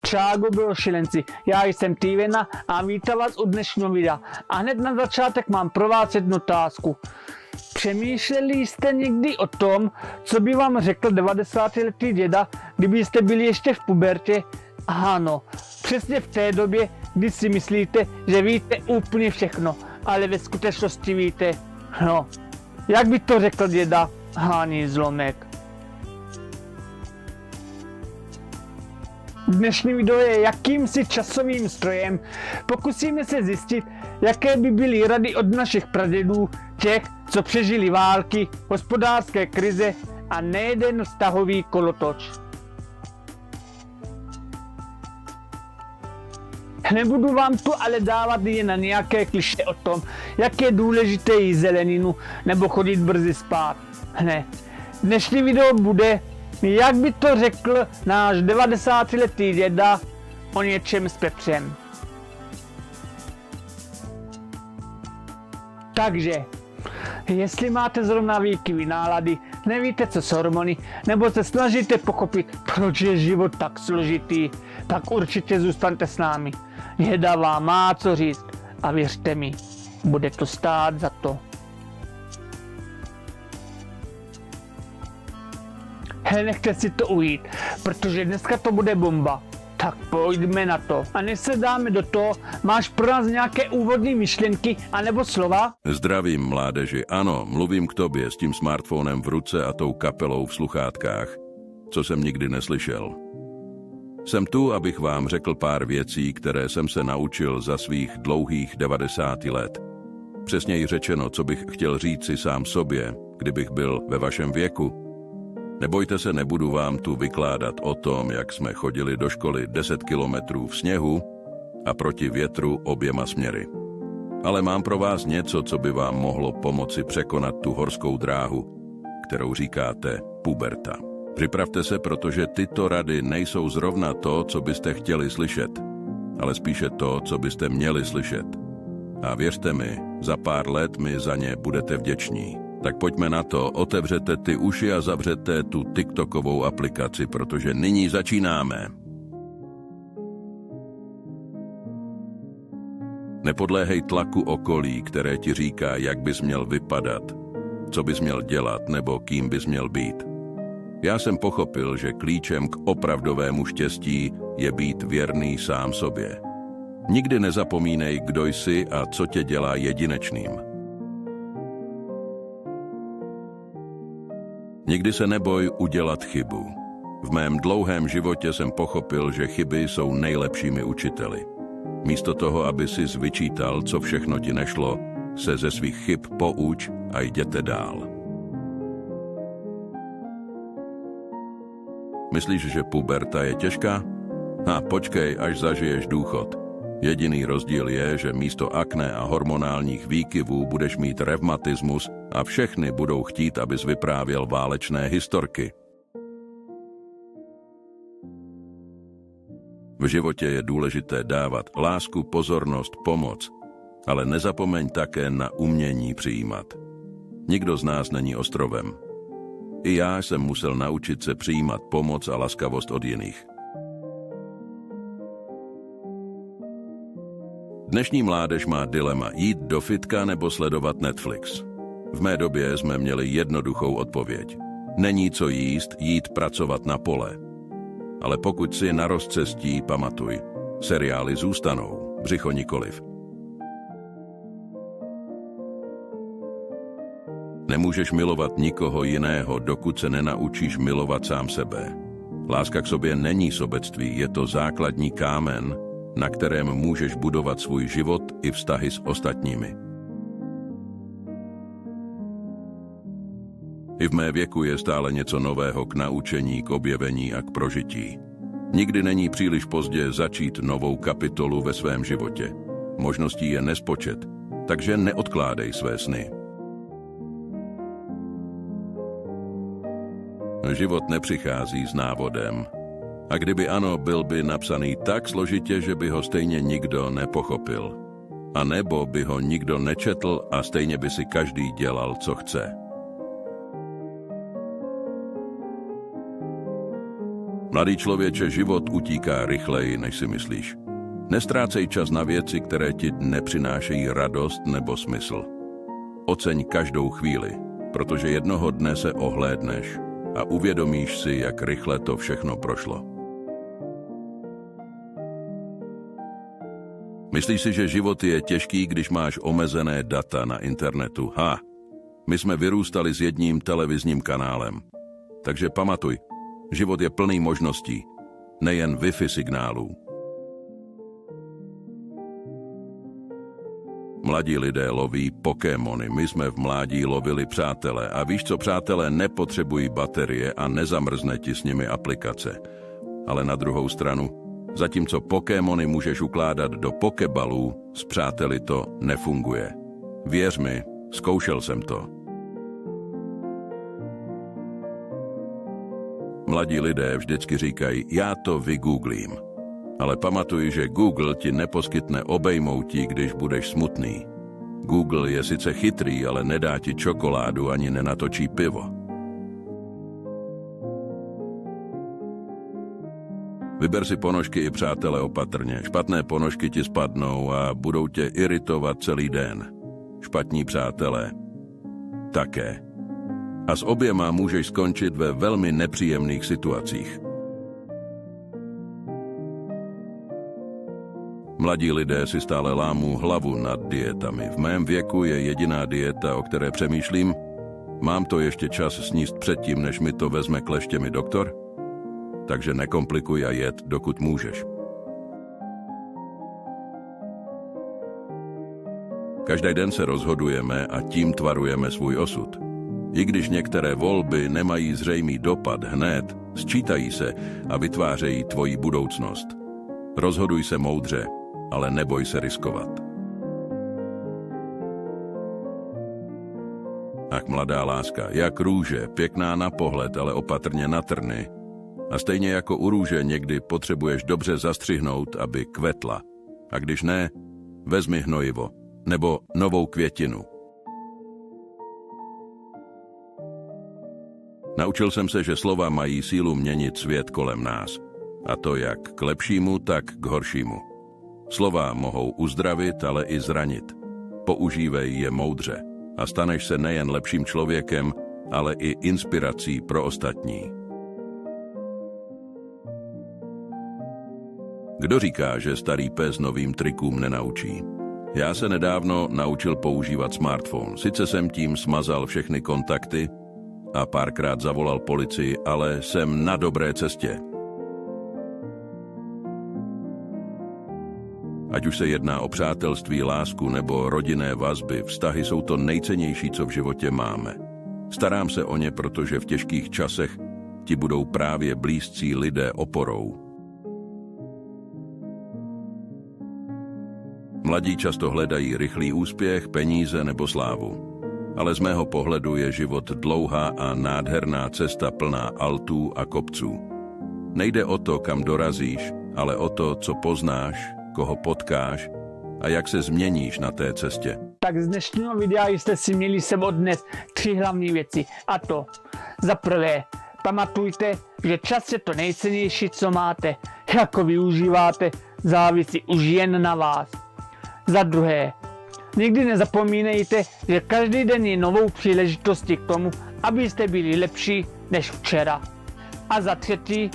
Čágo bylo šilenci, já jsem Tývena a vítám vás u dnešního videa. A hned na začátek mám pro vás jednu otázku. Přemýšleli jste někdy o tom, co by vám řekl 90letý děda, kdybyste byli ještě v pubertě? Ano, přesně v té době, kdy si myslíte, že víte úplně všechno, ale ve skutečnosti víte, no, jak by to řekl děda Hání Zlomek. Dnešní video je jakýmsi časovým strojem. Pokusíme se zjistit, jaké by byly rady od našich pradědů, těch, co přežili války, hospodářské krize a nejeden vztahový kolotoč. Nebudu vám tu ale dávat jen na nějaké klišé o tom, jak je důležité jíst zeleninu nebo chodit brzy spát. Ne, dnešní video bude, jak by to řekl náš 90letý děda o něčem s pepřem. Takže, jestli máte zrovna výkyvy nálady, nevíte co s hormony, nebo se snažíte pochopit, proč je život tak složitý, tak určitě zůstaňte s námi. Děda vám má co říct a věřte mi, bude to stát za to. Nechte si to ujít, protože dneska to bude bomba. Tak pojďme na to. A než se dáme do toho, máš pro nás nějaké úvodní myšlenky anebo slova? Zdravím mládeži, ano, mluvím k tobě s tím smartphonem v ruce a tou kapelou v sluchátkách, co jsem nikdy neslyšel. Jsem tu, abych vám řekl pár věcí, které jsem se naučil za svých dlouhých 90 let. Přesněji řečeno, co bych chtěl říci sám sobě, kdybych byl ve vašem věku. Nebojte se, nebudu vám tu vykládat o tom, jak jsme chodili do školy 10 kilometrů v sněhu a proti větru oběma směry. Ale mám pro vás něco, co by vám mohlo pomoci překonat tu horskou dráhu, kterou říkáte puberta. Připravte se, protože tyto rady nejsou zrovna to, co byste chtěli slyšet, ale spíše to, co byste měli slyšet. A věřte mi, za pár let mi za ně budete vděční. Tak pojďme na to, otevřete ty uši a zavřete tu TikTokovou aplikaci, protože nyní začínáme. Nepodléhej tlaku okolí, které ti říká, jak bys měl vypadat, co bys měl dělat nebo kým bys měl být. Já jsem pochopil, že klíčem k opravdovému štěstí je být věrný sám sobě. Nikdy nezapomínej, kdo jsi a co tě dělá jedinečným. Nikdy se neboj udělat chybu. V mém dlouhém životě jsem pochopil, že chyby jsou nejlepšími učiteli. Místo toho, aby si vyčítal, co všechno ti nešlo, se ze svých chyb pouč a jděte dál. Myslíš, že puberta je těžká? Počkej, až zažiješ důchod. Jediný rozdíl je, že místo akné a hormonálních výkyvů budeš mít revmatismus a všechny budou chtít, abys vyprávěl válečné historky. V životě je důležité dávat lásku, pozornost, pomoc, ale nezapomeň také na umění přijímat. Nikdo z nás není ostrovem. I já jsem musel naučit se přijímat pomoc a laskavost od jiných. Dnešní mládež má dilema jít do fitka nebo sledovat Netflix. V mé době jsme měli jednoduchou odpověď. Není co jíst, jít pracovat na pole. Ale pokud si na rozcestí, pamatuj, seriály zůstanou, břicho nikoliv. Nemůžeš milovat nikoho jiného, dokud se nenaučíš milovat sám sebe. Láska k sobě není sobectví, je to základní kámen, na kterém můžeš budovat svůj život i vztahy s ostatními. I v mé věku je stále něco nového k naučení, k objevení a k prožití. Nikdy není příliš pozdě začít novou kapitolu ve svém životě. Možností je nespočet, takže neodkládej své sny. Život nepřichází s návodem. A kdyby ano, byl by napsaný tak složitě, že by ho stejně nikdo nepochopil. A nebo by ho nikdo nečetl a stejně by si každý dělal, co chce. Mladý člověče, život utíká rychleji, než si myslíš. Nestrácej čas na věci, které ti nepřinášejí radost nebo smysl. Oceň každou chvíli, protože jednoho dne se ohlédneš a uvědomíš si, jak rychle to všechno prošlo. Myslíš si, že život je těžký, když máš omezené data na internetu? My jsme vyrůstali s jedním televizním kanálem. Takže pamatuj, život je plný možností, nejen Wi-Fi signálů. Mladí lidé loví Pokémony, my jsme v mládí lovili přátele. A víš co, přátelé nepotřebují baterie a nezamrzne ti s nimi aplikace. Ale na druhou stranu, zatímco Pokémony můžeš ukládat do pokebalů, s přáteli to nefunguje. Věř mi, zkoušel jsem to. Mladí lidé vždycky říkají, já to vygooglím. Ale pamatuj, že Google ti neposkytne obejmoutí, když budeš smutný. Google je sice chytrý, ale nedá ti čokoládu ani nenatočí pivo. Vyber si ponožky i přátele opatrně. Špatné ponožky ti spadnou a budou tě iritovat celý den. Špatní přátelé také. A s oběma můžeš skončit ve velmi nepříjemných situacích. Mladí lidé si stále lámou hlavu nad dietami. V mém věku je jediná dieta, o které přemýšlím. Mám to ještě čas sníst předtím, než mi to vezme kleštěmi doktor? Takže nekomplikuj a jet, dokud můžeš. Každý den se rozhodujeme a tím tvarujeme svůj osud. I když některé volby nemají zřejmý dopad hned, sčítají se a vytvářejí tvoji budoucnost. Rozhoduj se moudře, ale neboj se riskovat. Ach, mladá láska, jak růže, pěkná na pohled, ale opatrně na trny. A stejně jako u růže někdy potřebuješ dobře zastřihnout, aby kvetla. A když ne, vezmi hnojivo nebo novou květinu. Naučil jsem se, že slova mají sílu měnit svět kolem nás. A to jak k lepšímu, tak k horšímu. Slova mohou uzdravit, ale i zranit. Používej je moudře a staneš se nejen lepším člověkem, ale i inspirací pro ostatní. Kdo říká, že starý pes novým trikům nenaučí? Já se nedávno naučil používat smartphone. Sice jsem tím smazal všechny kontakty a párkrát zavolal policii, ale jsem na dobré cestě. Ať už se jedná o přátelství, lásku nebo rodinné vazby, vztahy jsou to nejcennější, co v životě máme. Starám se o ně, protože v těžkých časech ti budou právě blízcí lidé oporou. Mladí často hledají rychlý úspěch, peníze nebo slávu. Ale z mého pohledu je život dlouhá a nádherná cesta plná altů a kopců. Nejde o to, kam dorazíš, ale o to, co poznáš, koho potkáš a jak se změníš na té cestě. Tak z dnešního videa jste si měli sem odnést 3 hlavní věci. A to, za prvé, pamatujte, že čas je to nejcennější, co máte. Jak ho využíváte, závisí už jen na vás. Za druhé, nikdy nezapomínejte, že každý den je novou příležitostí k tomu, abyste byli lepší než včera. A za třetí,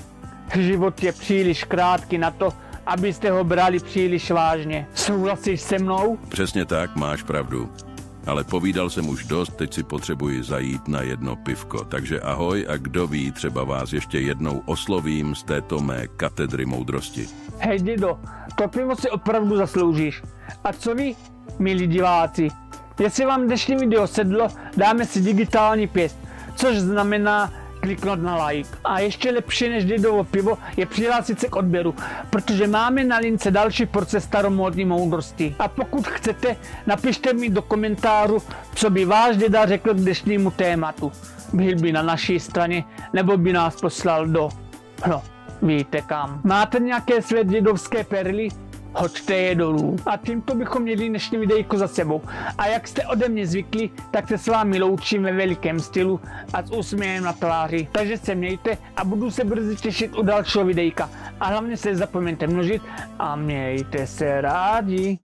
život je příliš krátký na to, abyste ho brali příliš vážně. Souhlasíš se mnou? Přesně tak, máš pravdu. Ale povídal jsem už dost, teď si potřebuji zajít na jedno pivko. Takže ahoj a kdo ví, třeba vás ještě jednou oslovím z této mé katedry moudrosti. Hej dědo, to pivo si opravdu zasloužíš. A co vy, milí diváci? Jestli vám dnešní video sedlo, dáme si digitální pěst, což znamená kliknout na like. A ještě lepší než dědovo pivo je přihlásit se k odběru, protože máme na lince další porce staromódní moudrosti. A pokud chcete, napište mi do komentářů, co by váš děda řekl k dnešnímu tématu. Byl by na naší straně, nebo by nás poslal do... víte kam. Máte nějaké své dědovské perly? hoďte je dolů. A tímto bychom měli dnešní videjko za sebou. A jak jste ode mě zvykli, tak se s vámi loučím ve velikém stylu a s úsměvem na tváři. Takže se mějte a budu se brzy těšit u dalšího videjka. A hlavně se nezapomeňte množit a mějte se rádi.